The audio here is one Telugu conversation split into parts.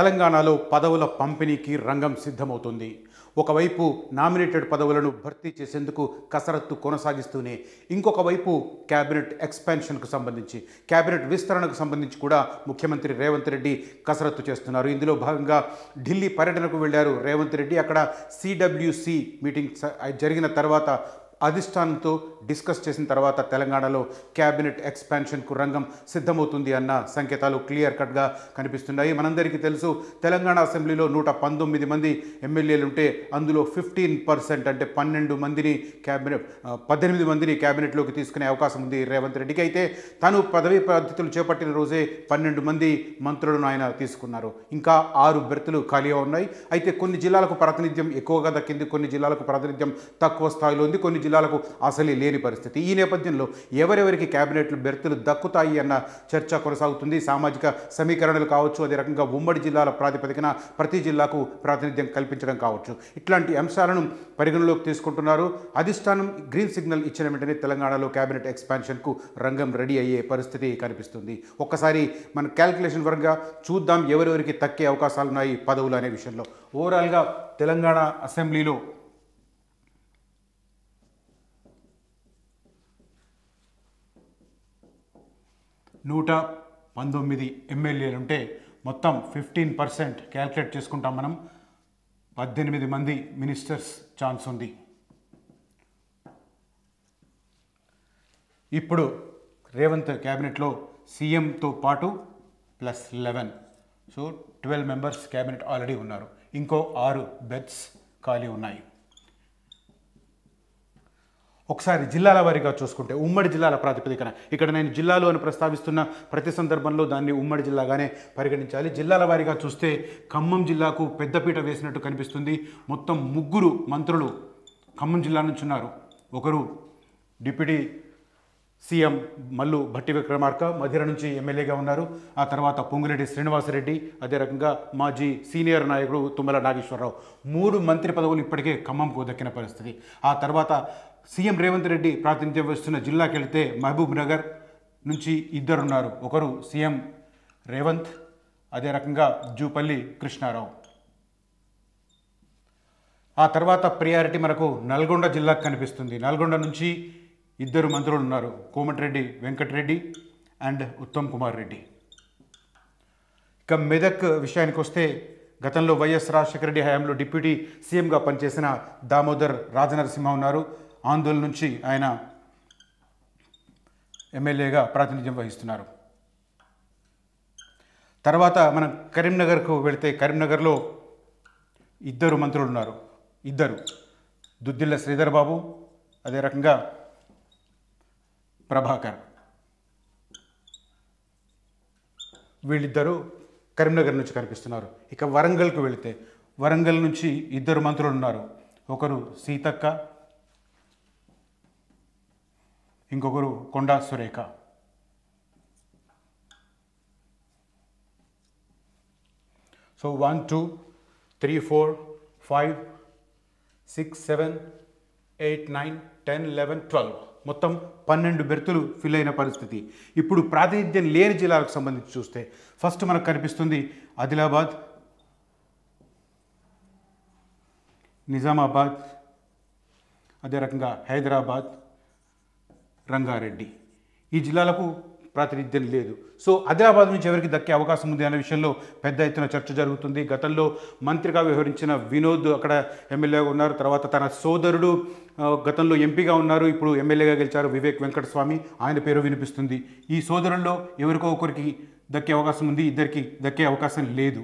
తెలంగాణలో పదవుల పంపిణీకి రంగం సిద్ధమవుతుంది. ఒకవైపు నామినేటెడ్ పదవులను భర్తీ చేసేందుకు కసరత్తు కొనసాగిస్తూనే ఇంకొక వైపు క్యాబినెట్ ఎక్స్పాన్షన్కు సంబంధించి క్యాబినెట్ విస్తరణకు సంబంధించి కూడా ముఖ్యమంత్రి రేవంత్ రెడ్డి కసరత్తు చేస్తున్నారు. ఇందులో భాగంగా ఢిల్లీ పర్యటనకు వెళ్ళారు రేవంత్ రెడ్డి. అక్కడ సిడబ్ల్యూసి మీటింగ్ జరిగిన తర్వాత అధిష్టానంతో డిస్కస్ చేసిన తర్వాత తెలంగాణలో క్యాబినెట్ ఎక్స్పాన్షన్కు రంగం సిద్ధమవుతుంది అన్న సంకేతాలు క్లియర్ కట్గా కనిపిస్తున్నాయి. మనందరికీ తెలుసు, తెలంగాణ అసెంబ్లీలో 119 మంది ఎమ్మెల్యేలు ఉంటే అందులో 15% అంటే 18 మందిని క్యాబినెట్లోకి తీసుకునే అవకాశం ఉంది రేవంత్ రెడ్డికి. అయితే తను పదవీ బాధ్యతలు చేపట్టిన రోజే 12 మంది మంత్రులను ఆయన తీసుకున్నారు. ఇంకా 6 బెర్తులు ఖాళీగా ఉన్నాయి. అయితే కొన్ని జిల్లాలకు ప్రాతినిధ్యం ఎక్కువగా దక్కింది, కొన్ని జిల్లాలకు ప్రాతినిధ్యం తక్కువ స్థాయిలో ఉంది, కొన్ని జిల్లాలకు అసలే లేని పరిస్థితి. ఈ నేపథ్యంలో ఎవరెవరికి క్యాబినెట్లు బెర్తులు దక్కుతాయి అన్న చర్చ కొనసాగుతుంది. సామాజిక సమీకరణలు కావచ్చు, అదే రకంగా ఉమ్మడి జిల్లాల ప్రాతిపదికన ప్రతి జిల్లాకు ప్రాతినిధ్యం కల్పించడం కావచ్చు, ఇట్లాంటి అంశాలను పరిగణలోకి తీసుకుంటున్నారు. అధిష్టానం గ్రీన్ సిగ్నల్ ఇచ్చిన వెంటనే తెలంగాణలో క్యాబినెట్ ఎక్స్పాన్షన్కు రంగం రెడీ అయ్యే పరిస్థితి కనిపిస్తుంది. ఒక్కసారి మన క్యాల్కులేషన్ వరంగా చూద్దాం ఎవరెవరికి తక్కే అవకాశాలు ఉన్నాయి పదవులు అనే విషయంలో. ఓవరాల్గా తెలంగాణ అసెంబ్లీలో 119 ఎమ్మెల్యేలుంటే మొత్తం 15% క్యాల్కులేట్ చేసుకుంటాం మనం. 18 మంది మినిస్టర్స్ ఛాన్స్ ఉంది. ఇప్పుడు రేవంత్ క్యాబినెట్లో సీఎంతో పాటు +11, సో 12 మెంబర్స్ క్యాబినెట్ ఆల్రెడీ ఉన్నారు. ఇంకో 6 బెర్త్స్ ఖాళీ ఉన్నాయి. ఒకసారి జిల్లాల వారీగా చూసుకుంటే ఉమ్మడి జిల్లాల ప్రాతిపదికన, ఇక్కడ నేను జిల్లాలు అని ప్రస్తావిస్తున్న ప్రతి సందర్భంలో దాన్ని ఉమ్మడి జిల్లాగానే పరిగణించాలి. జిల్లాల వారీగా చూస్తే ఖమ్మం జిల్లాకు పెద్దపీట వేసినట్టు కనిపిస్తుంది. మొత్తం 3 మంత్రులు ఖమ్మం జిల్లా నుంచి ఉన్నారు. ఒకరు డిప్యూటీ సీఎం మల్లు భట్టి విక్రమార్క మధిర నుంచి ఎమ్మెల్యేగా ఉన్నారు. ఆ తర్వాత పొంగులేటి శ్రీనివాసరెడ్డి, అదే రకంగా మాజీ సీనియర్ నాయకుడు తుమ్మల నాగేశ్వరరావు. 3 మంత్రి పదవులు ఇప్పటికే ఖమ్మంకు దక్కిన పరిస్థితి. ఆ తర్వాత సీఎం రేవంత్ రెడ్డి ప్రాతినిధ్యం వహిస్తున్న జిల్లాకి వెళితే మహబూబ్ నగర్ నుంచి 2 ఉన్నారు. ఒకరు సీఎం రేవంత్, అదే రకంగా జూపల్లి కృష్ణారావు. ఆ తర్వాత ప్రియారిటీ మనకు నల్గొండ జిల్లాకు కనిపిస్తుంది. నల్గొండ నుంచి 2 మంత్రులు ఉన్నారు, కోమటిరెడ్డి వెంకటరెడ్డి అండ్ ఉత్తమ్ కుమార్ రెడ్డి. ఇక మెదక్ విషయానికి వస్తే గతంలో వైఎస్ రాజశేఖర రెడ్డి హయాంలో డిప్యూటీ సీఎంగా పనిచేసిన దామోదర్ రాజనరసింహ ఉన్నారు. ఆందోళన నుంచి ఆయన ఎమ్మెల్యేగా ప్రాతినిధ్యం వహిస్తున్నారు. తర్వాత మనం కరీంనగర్కు వెళితే కరీంనగర్లో 2 మంత్రులు ఉన్నారు. 2 దుద్దిల్ల శ్రీధర్ బాబు, అదే రకంగా ప్రభాకర్. వీళ్ళిద్దరూ కరీంనగర్ నుంచి కనిపిస్తున్నారు. ఇక వరంగల్కు వెళితే వరంగల్ నుంచి 2 మంత్రులు ఉన్నారు. ఒకరు సీతక్క, ఇంకొకరు కొండా సురేఖ. సో 1 2 3 4 5 6 7 8 9 10 11 12 మొత్తం 12 బెర్తులు ఫిల్ అయిన పరిస్థితి. ఇప్పుడు ప్రాతినిధ్యం లేని జిల్లాలకు సంబంధించి చూస్తే ఫస్ట్ మనకు కనిపిస్తుంది ఆదిలాబాద్, నిజామాబాద్, అదే రకంగా హైదరాబాద్, రంగారెడ్డి. ఈ జిల్లాలకు ప్రాతినిధ్యం లేదు. సో ఆదిలాబాద్ నుంచి ఎవరికి దక్కే అవకాశం ఉంది అనే విషయంలో పెద్ద ఎత్తున చర్చ జరుగుతుంది. గతంలో మంత్రిగా వ్యవహరించిన వినోద్ అక్కడ ఎమ్మెల్యేగా ఉన్నారు. తర్వాత తన సోదరుడు గతంలో ఎంపీగా ఉన్నారు, ఇప్పుడు ఎమ్మెల్యేగా గెలిచారు, వివేక్ వెంకటస్వామి. ఆయన పేరు వినిపిస్తుంది. ఈ సోదరుల్లో ఎవరికో ఒకరికి దక్కే అవకాశం ఉంది, ఇద్దరికి దక్కే అవకాశం లేదు.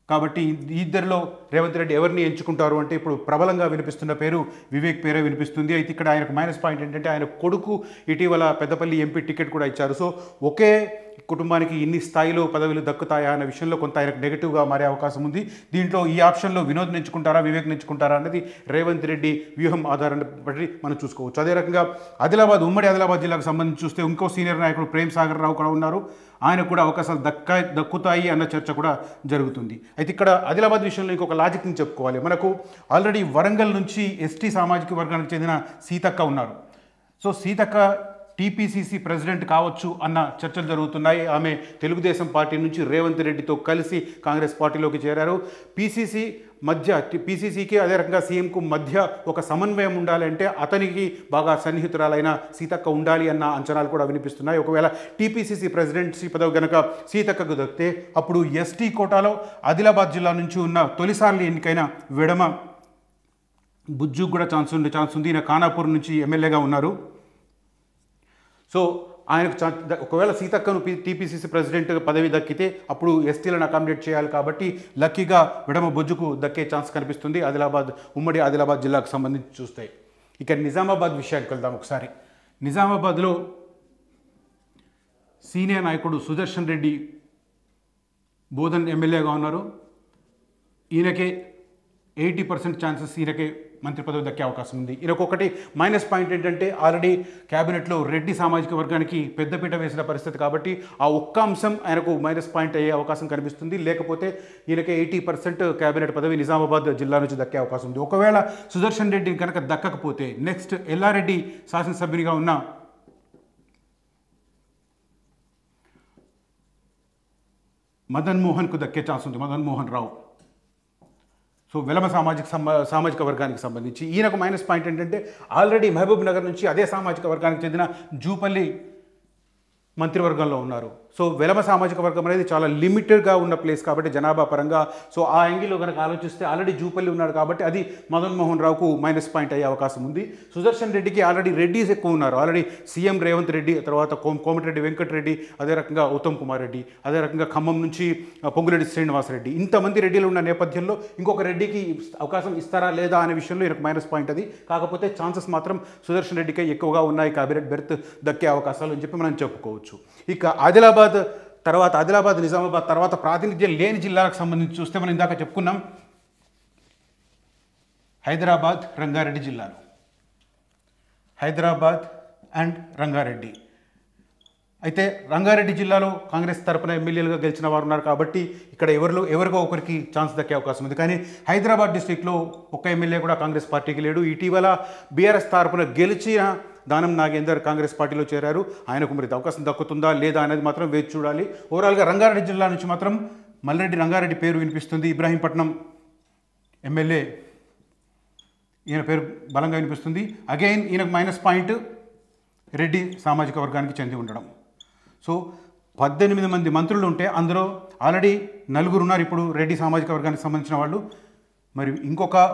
కాబట్టి ఈ 2లో రేవంత్ రెడ్డి ఎవరిని ఎంచుకుంటారు అంటే ఇప్పుడు ప్రబలంగా వినిపిస్తున్న పేరు వివేక్ పేరే వినిపిస్తుంది. అయితే ఇక్కడ ఆయనకు మైనస్ పాయింట్ ఏంటంటే ఆయన కొడుకు ఇటీవల పెద్దపల్లి ఎంపీ టికెట్ కూడా ఇచ్చారు. సో ఒకే కుటుంబానికి ఇన్ని స్థాయిలో పదవులు దక్కుతాయా అనే విషయంలో కొంత ఆయనకు నెగిటివ్గా మారే అవకాశం ఉంది. దీంట్లో ఈ ఆప్షన్లో వినోద్ ఎంచుకుంటారా, వివేక్ ఎంచుకుంటారా అనేది రేవంత్ రెడ్డి వ్యూహం ఆధారాన్ని బట్టి మనం చూసుకోవచ్చు. అదే రకంగా ఉమ్మడి ఆదిలాబాద్ జిల్లాకు సంబంధించి చూస్తే ఇంకో సీనియర్ నాయకుడు ప్రేమ్ సాగర్ రావు కూడా ఉన్నారు. ఆయన కూడా అవకాశాలు దక్కుతాయి అన్న చర్చ కూడా జరుగుతుంది. అయితే ఇక్కడ ఆదిలాబాద్ విషయంలో ఇంకొక లాజిక్ని చెప్పుకోవాలి. మనకు ఆల్రెడీ వరంగల్ నుంచి ఎస్టీ సామాజిక వర్గానికి చెందిన సీతక్క ఉన్నారు. సో సీతక్క టీపీసీసీ ప్రెసిడెంట్ కావచ్చు అన్న చర్చలు జరుగుతున్నాయి. ఆమె తెలుగుదేశం పార్టీ నుంచి రేవంత్ రెడ్డితో కలిసి కాంగ్రెస్ పార్టీలోకి చేరారు. పీసీసీ మధ్య పీసీసీకి అదే రకంగా సీఎంకు మధ్య ఒక సమన్వయం ఉండాలంటే అతనికి బాగా సన్నిహితురాలైన సీతక్క ఉండాలి అన్న అంచనాలు కూడా వినిపిస్తున్నాయి. ఒకవేళ టీపీసీసీ ప్రెసిడెన్సీ పదవి కనుక సీతక్కకు దక్కితే అప్పుడు ఎస్టీ కోటాలో ఆదిలాబాద్ జిల్లా నుంచి ఉన్న తొలిసార్లు ఎన్నికైన వెడమ బుజ్జుకు కూడా ఛాన్స్ ఉంది. ఈయన ఖానాపూర్ నుంచి ఎమ్మెల్యేగా ఉన్నారు. సో ఆయనకు ఒకవేళ సీతక్కను టీపీసీసీ ప్రెసిడెంట్ పదవి దక్కితే అప్పుడు ఎస్టీలను అకామిడేట్ చేయాలి కాబట్టి లక్కీగా విడమ బొజ్జుకు దక్కే ఛాన్స్ కనిపిస్తుంది ఆదిలాబాద్ ఉమ్మడి ఆదిలాబాద్ జిల్లాకు సంబంధించి చూస్తే. ఇక నిజామాబాద్ విషయానికి వెళ్దాం ఒకసారి. నిజామాబాద్లో సీనియర్ నాయకుడు సుదర్శన్ రెడ్డి బోధన్ ఎమ్మెల్యేగా ఉన్నారు. ఈయనకే 80% ఛాన్సెస్ ఈయనకే మంత్రి పదవి దక్కే అవకాశం ఉంది. ఈయనకొకటి మైనస్ పాయింట్ ఏంటంటే ఆల్రెడీ క్యాబినెట్లో రెడ్డి సామాజిక వర్గానికి పెద్దపీట వేసిన పరిస్థితి కాబట్టి ఆ ఒక్క అంశం ఆయనకు మైనస్ పాయింట్ అయ్యే అవకాశం కనిపిస్తుంది. లేకపోతే ఈయనకే 80% క్యాబినెట్ పదవి నిజామాబాద్ జిల్లా నుంచి దక్కే అవకాశం ఉంది. ఒకవేళ సుదర్శన్ రెడ్డి కనుక దక్కకపోతే నెక్స్ట్ ఎల్లారెడ్డి శాసనసభ్యునిగా ఉన్న మదన్ మోహన్కు దక్కే ఛాన్స్ ఉంది. మదన్ మోహన్ రావు. సో వెలమ సామాజిక వర్గానికి సంబంధించి ఈయనకు మైనస్ పాయింట్ ఏంటంటే ఆల్రెడీ మహబూబ్ నగర్ నుంచి అదే సామాజిక వర్గానికి చెందిన జూపల్లి మంత్రివర్గంలో ఉన్నారు. సో వెలమ సామాజిక వర్గం అనేది చాలా లిమిటెడ్గా ఉన్న ప్లేస్ కాబట్టి జనాభా పరంగా సో ఆ యాంగిల్లో కనుక ఆలోచిస్తే ఆల్రెడీ జూపల్లి ఉన్నాడు కాబట్టి అది మదన్ మోహన్ రావుకు మైనస్ పాయింట్ అయ్యే అవకాశం ఉంది. సుదర్శన్ రెడ్డికి ఆల్రెడీ రెడ్డిస్ ఎక్కువ ఉన్నారు. ఆల్రెడీ సీఎం రేవంత్ రెడ్డి, తర్వాత కోమటిరెడ్డి వెంకటరెడ్డి, అదే రకంగా ఉత్తమ్ కుమార్ రెడ్డి, అదే రకంగా ఖమ్మం నుంచి పొంగులేటి శ్రీనివాసరెడ్డి, ఇంతమంది రెడ్డిలు ఉన్న నేపథ్యంలో ఇంకొక రెడ్డికి అవకాశం ఇస్తారా లేదా అనే విషయంలో ఈయనకు మైనస్ పాయింట్ అది. కాకపోతే ఛాన్సెస్ మాత్రం సుదర్శన్ రెడ్డికే ఎక్కువగా ఉన్నాయి క్యాబినెట్ బెర్త్ దక్కే అవకాశాలు అని చెప్పి మనం చెప్పుకోవచ్చు. ఇక ఆదిలాబాద్ నిజామాబాద్ తర్వాత ప్రాతినిధ్యం లేని జిల్లాలకు సంబంధించి చూస్తే మనం ఇందాక చెప్పుకున్నాం హైదరాబాద్, రంగారెడ్డి జిల్లాలు. హైదరాబాద్ అండ్ రంగారెడ్డి. అయితే రంగారెడ్డి జిల్లాలో కాంగ్రెస్ తరపున ఎమ్మెల్యేలుగా గెలిచిన వారు ఉన్నారు కాబట్టి ఇక్కడ ఎవరికో ఒకరికి ఛాన్స్ దక్కే అవకాశం ఉంది. కానీ హైదరాబాద్ డిస్ట్రిక్ట్లో ఒక్క ఎమ్మెల్యే కూడా కాంగ్రెస్ పార్టీకి లేడు. ఇటీవల బీఆర్ఎస్ తరపున గెలిచిన దానం నాగేందర్ కాంగ్రెస్ పార్టీలో చేరారు. ఆయనకు మరి అవకాశం దక్కుతుందా లేదా అనేది మాత్రం వేచి చూడాలి. ఓవరాల్గా రంగారెడ్డి జిల్లా నుంచి మాత్రం మల్రెడ్డి రంగారెడ్డి పేరు వినిపిస్తుంది. ఇబ్రాహీంపట్నం ఎమ్మెల్యే ఈయన పేరు బలంగా వినిపిస్తుంది. అగైన్ ఈయనకు మైనస్ పాయింట్ రెడ్డి సామాజిక వర్గానికి చెంది ఉండడం. సో 18 మంది మంత్రులు ఉంటే అందులో ఆల్రెడీ 4 ఉన్నారు ఇప్పుడు రెడ్డి సామాజిక వర్గానికి సంబంధించిన వాళ్ళు. మరి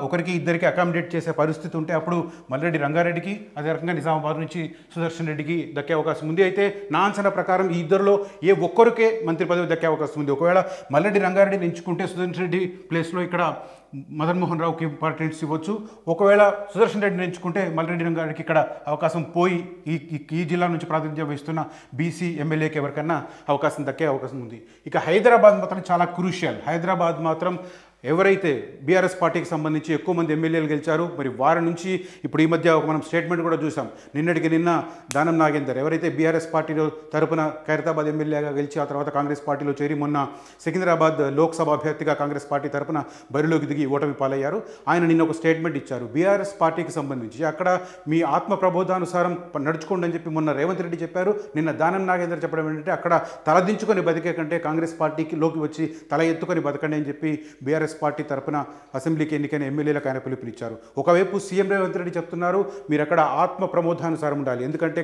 ఒకరికి ఇద్దరికి అకామిడేట్ చేసే పరిస్థితి ఉంటే అప్పుడు మల్రెడ్డి రంగారెడ్డికి, అదే రకంగా నిజామాబాద్ నుంచి సుదర్శన్ రెడ్డికి దక్కే అవకాశం ఉంది. అయితే నా అంచనా ప్రకారం ఈ ఇద్దరిలో ఏ ఒక్కరికే మంత్రి పదవి దక్కే అవకాశం ఉంది. ఒకవేళ మల్రెడ్డి రంగారెడ్డిని ఎంచుకుంటే సుదర్శన్ రెడ్డి ప్లేస్లో ఇక్కడ మదన్ మోహన్ రావుకి ఇంపార్టెన్స్ ఇవ్వచ్చు. ఒకవేళ సుదర్శన్ రెడ్డిని ఎంచుకుంటే మల్రెడ్డి రంగారెడ్డికి ఇక్కడ అవకాశం పోయి ఈ జిల్లా నుంచి ప్రాతినిధ్యం వహిస్తున్న బీసీ ఎమ్మెల్యేకి ఎవరికన్నా అవకాశం దక్కే అవకాశం ఉంది. ఇక హైదరాబాద్ మాత్రం చాలా క్రూషియల్. హైదరాబాద్ మాత్రం ఎవరైతే బీఆర్ఎస్ పార్టీకి సంబంధించి ఎక్కువ మంది ఎమ్మెల్యేలు గెలిచారు మరి వారి నుంచి ఇప్పుడు ఈ మధ్య మనం స్టేట్మెంట్ కూడా చూసాం. నిన్న దానం నాగేందర్ ఎవరైతే బీఆర్ఎస్ పార్టీలో తరపున ఖైరతాబాద్ ఎమ్మెల్యేగా గెలిచి ఆ తర్వాత కాంగ్రెస్ పార్టీలో చేరి మొన్న సికింద్రాబాద్ లోక్సభ అభ్యర్థిగా కాంగ్రెస్ పార్టీ తరపున బరిలోకి దిగి ఓటమి పాలయ్యారు. ఆయన నిన్న ఒక స్టేట్మెంట్ ఇచ్చారు బీఆర్ఎస్ పార్టీకి సంబంధించి. అక్కడ మీ ఆత్మ ప్రబోధానుసారం నడుచుకోండి అని చెప్పి మొన్న రేవంత్ రెడ్డి చెప్పారు. నిన్న దానం నాగేందర్ చెప్పడం ఏంటంటే అక్కడ తలదించుకొని బతికే కంటే కాంగ్రెస్ పార్టీలోకి వచ్చి తల ఎత్తుకొని బతకండి అని చెప్పి బీఆర్ఎస్ పార్టీ తరపున అసెంబ్లీకి ఎన్నికైన ఎమ్మెల్యేలకు ఆయన పిలుపునిచ్చారు. ఒకవైపు సీఎం రేవంత్ రెడ్డి చెప్తున్నారు మీరు అక్కడ ఆత్మ ప్రమోదానుసారం ఉండాలి. ఎందుకంటే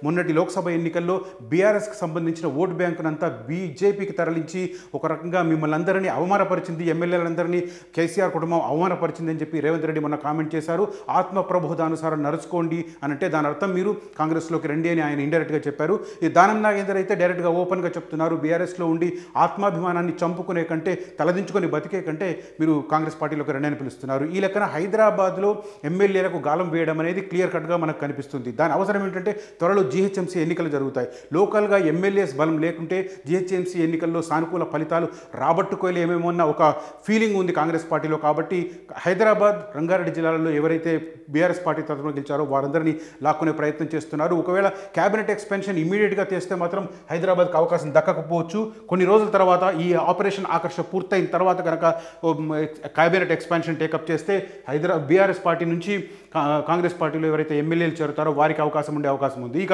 మొన్నటి లోక్సభ ఎన్నికల్లో బీఆర్ఎస్కి సంబంధించిన ఓటు బ్యాంకునంతా బీజేపీకి తరలించి ఒక రకంగా మిమ్మల్ని అందరినీ అవమానపరిచింది, ఎమ్మెల్యేలందరినీ కేసీఆర్ కుటుంబం అవమానపరిచింది అని చెప్పి రేవంత్ రెడ్డి మొన్న కామెంట్ చేశారు. ఆత్మ ప్రబోధానుసారం నడుచుకోండి అని అంటే దాని అర్థం మీరు కాంగ్రెస్లోకి రండి అని ఆయన ఇండైరెక్ట్గా చెప్పారు. ఈ దానం నాగేందర్ అయితే డైరెక్ట్గా ఓపెన్గా చెప్తున్నారు బీఆర్ఎస్లో ఉండి ఆత్మాభిమానాన్ని చంపుకునే కంటే తలదించుకొని బతికే కంటే మీరు కాంగ్రెస్ పార్టీలోకి రండి అని పిలుస్తున్నారు. ఈ లెక్కన హైదరాబాద్లో ఎమ్మెల్యేలకు గాలం వేయడం అనేది క్లియర్ కట్గా మనకు కనిపిస్తుంది. దాని అవసరం ఏంటంటే త్వరలో జీహెచ్ఎంసీ ఎన్నికలు జరుగుతాయి. లోకల్గా ఎమ్మెల్యేస్ బలం లేకుంటే జీహెచ్ఎంసీ ఎన్నికల్లో సానుకూల ఫలితాలు రాబట్టుకోలేమేమో అన్న ఒక ఫీలింగ్ ఉంది కాంగ్రెస్ పార్టీలో. కాబట్టి హైదరాబాద్, రంగారెడ్డి జిల్లాలలో ఎవరైతే బీఆర్ఎస్ పార్టీ తరఫున గెలిచారో వారందరినీ లాక్కునే ప్రయత్నం చేస్తున్నారు. ఒకవేళ క్యాబినెట్ ఎక్స్పెన్షన్ ఇమీడియట్గా చేస్తే మాత్రం హైదరాబాద్కి అవకాశం దక్కకపోవచ్చు. కొన్ని రోజుల తర్వాత ఈ ఆపరేషన్ ఆకర్ష పూర్తయిన తర్వాత కనుక క్యాబినెట్ ఎక్స్పాన్షన్ టేకప్ చేస్తే బీఆర్ఎస్ పార్టీ నుంచి కాంగ్రెస్ పార్టీలో ఎవరైతే ఎమ్మెల్యేలు చేరుతారో వారికి అవకాశం ఉండే అవకాశం ఉంది. ఇక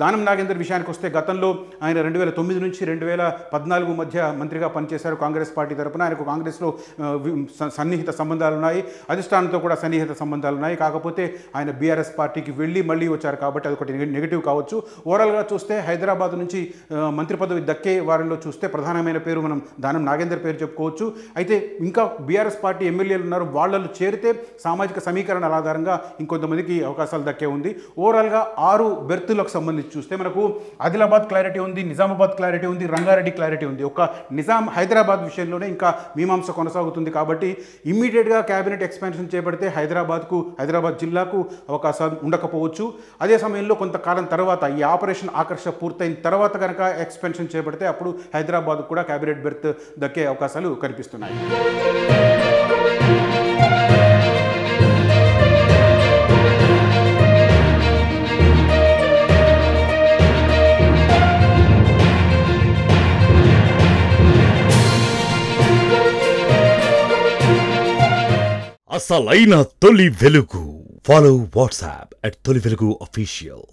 దానం నాగేందర్ విషయానికి వస్తే గతంలో ఆయన 2009 నుంచి 2014 మధ్య మంత్రిగా పనిచేశారు కాంగ్రెస్ పార్టీ తరపున. ఆయనకు కాంగ్రెస్లో సన్నిహిత సంబంధాలు ఉన్నాయి, అధిష్టానంతో కూడా సన్నిహిత సంబంధాలు ఉన్నాయి. కాకపోతే ఆయన బీఆర్ఎస్ పార్టీకి వెళ్ళి మళ్ళీ వచ్చారు కాబట్టి అదొకటి నెగిటివ్ కావచ్చు. ఓవరాల్గా చూస్తే హైదరాబాద్ నుంచి మంత్రి పదవి దక్కే వారిలో చూస్తే ప్రధానమైన పేరు మనం దానం నాగేందర్ పేరు చెప్పుకోవచ్చు. అయితే ఇంకా బీఆర్ఎస్ పార్టీ ఎమ్మెల్యేలు ఉన్నారు, వాళ్ళలో చేరితే సామాజిక సమీకరణాల ఆధారంగా ఇంకొంతమందికి అవకాశాలు దక్కే ఉంది. ఓవరాల్గా 6 బెర్తులకు సంబంధించి చూస్తే మనకు ఆదిలాబాద్ క్లారిటీ ఉంది, నిజామాబాద్ క్లారిటీ ఉంది, రంగారెడ్డి క్లారిటీ ఉంది. ఒక హైదరాబాద్ విషయంలోనే ఇంకా మీమాంస కొనసాగుతుంది. కాబట్టి ఇమ్మీడియట్గా క్యాబినెట్ ఎక్స్పాన్షన్ చేపడితే హైదరాబాద్ జిల్లాకు అవకాశాలు ఉండకపోవచ్చు. అదే సమయంలో కొంతకాలం తర్వాత ఈ ఆపరేషన్ ఆకర్ష పూర్తయిన తర్వాత కనుక ఎక్స్పాన్షన్ చేపడితే అప్పుడు హైదరాబాద్ కూడా క్యాబినెట్ బెర్త్ దక్కే అవకాశాలు కనిపిస్తున్నాయి. అసలైన తొలి వెలుగు. ఫాలో వాట్సాప్ @తొలి వెలుగు official.